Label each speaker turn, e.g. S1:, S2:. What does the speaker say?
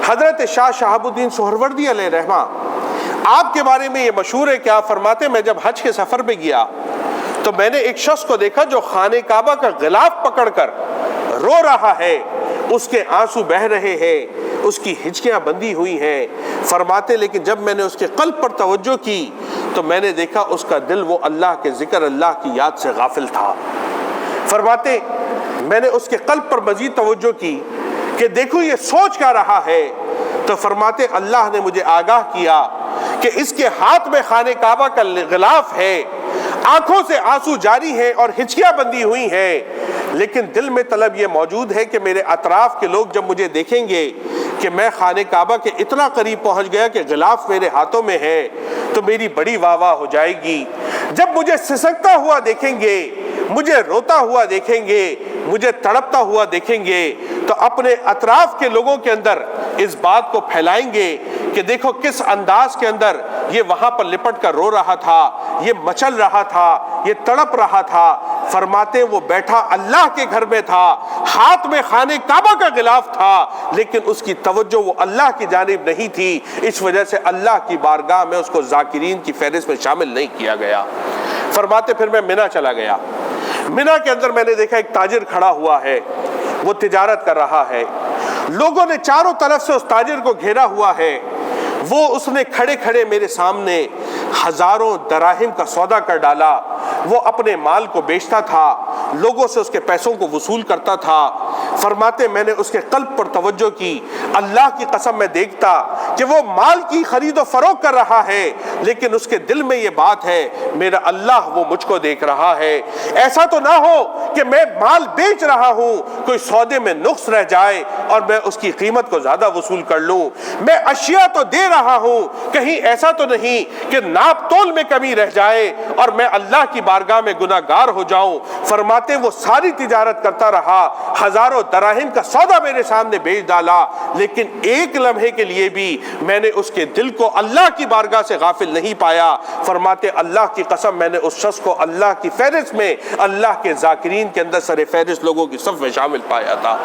S1: حضرت شاہ شہاب الدین سہروردی علیہ رحمہ، آپ کے بارے میں یہ مشہور ہے کہ آپ فرماتے میں جب حج کے سفر پہ گیا تو میں نے ایک شخص کو دیکھا جو خانہ کعبہ کا غلاف پکڑ کر رو رہا ہے، اس کے آنسو بہ رہے ہیں، اس کی ہچکیاں بندھی ہوئی ہیں۔ فرماتے لیکن جب میں نے اس کے قلب پر توجہ کی تو میں نے دیکھا اس کا دل وہ اللہ کے ذکر، اللہ کی یاد سے غافل تھا۔ فرماتے میں نے اس کے قلب پر مزید توجہ کی کہ دیکھو یہ سوچ کیا رہا ہے، تو فرماتے اللہ نے مجھے آگاہ کیا کہ اس کے ہاتھ میں خانہ کعبہ کا غلاف ہے، آنکھوں سے آنسو جاری ہیں اور ہچکیاں بندھی ہوئی ہیں، لیکن دل میں طلب یہ موجود ہے کہ میرے اطراف کے لوگ جب مجھے دیکھیں گے کہ میں خانہ کعبہ کے اتنا قریب پہنچ گیا کہ غلاف میرے ہاتھوں میں ہے تو میری بڑی واہ واہ ہو جائے گی۔ جب مجھے سسکتا ہوا دیکھیں گے، مجھے روتا ہوا دیکھیں گے، مجھے تڑپتا ہوا دیکھیں گے تو اپنے اطراف کے لوگوں کے اندر اس بات کو پھیلائیں گے کہ دیکھو کس انداز کے اندر یہ وہاں پر لپٹ کر رو رہا تھا، یہ مچل رہا تھا، یہ تڑپ رہا تھا۔ فرماتے وہ بیٹھا اللہ کے گھر میں تھا، ہاتھ میں خانہ کعبہ کا غلاف تھا، لیکن اس کی توجہ وہ اللہ کی جانب نہیں تھی، اس وجہ سے اللہ کی بارگاہ میں اس کو ذاکرین کی فہرست میں شامل نہیں کیا گیا۔ فرماتے پھر میں منی چلا گیا۔ منی کے اندر میں نے دیکھا ایک تاجر کھڑا ہوا ہے، وہ تجارت کر رہا ہے، لوگوں نے چاروں طرف سے اس تاجر کو گھیرا ہوا ہے، وہ اس نے کھڑے کھڑے میرے سامنے ہزاروں دراہم کا سودا کر ڈالا، وہ اپنے مال کو بیچتا تھا، لوگوں سے اس کے پیسوں کو وصول کرتا تھا۔ فرماتے میں نے اس کے قلب پر توجہ کی، اللہ کی قسم میں دیکھتا کہ وہ مال کی خرید و فروخت کر رہا ہے لیکن اس کے دل میں یہ بات ہے میرا اللہ وہ مجھ کو دیکھ رہا ہے، ایسا تو نہ ہو کہ میں مال بیچ رہا ہوں کوئی سودے میں نقص رہ جائے اور میں اس کی قیمت کو زیادہ وصول کر لوں، میں اشیاء تو دے رہا ہوں کہیں ایسا تو نہیں کہ ناپ تول میں کمی رہ جائے اور میں اللہ کی بارگاہ میں گناہ گار ہو جاؤں۔ فرماتے وہ ساری تجارت کرتا رہا، ہزاروں دراہم کا سودا میرے سامنے بیچ ڈالا، لیکن ایک لمحے کے لیے بھی میں نے اس کے دل کو اللہ کی بارگاہ سے غافل نہیں پایا۔ فرماتے اللہ کی قسم میں نے اس شخص کو اللہ کی فہرست میں، اللہ کے ذاکرین کے اندر سر فہرست لوگوں کی صف میں شامل پایا تھا۔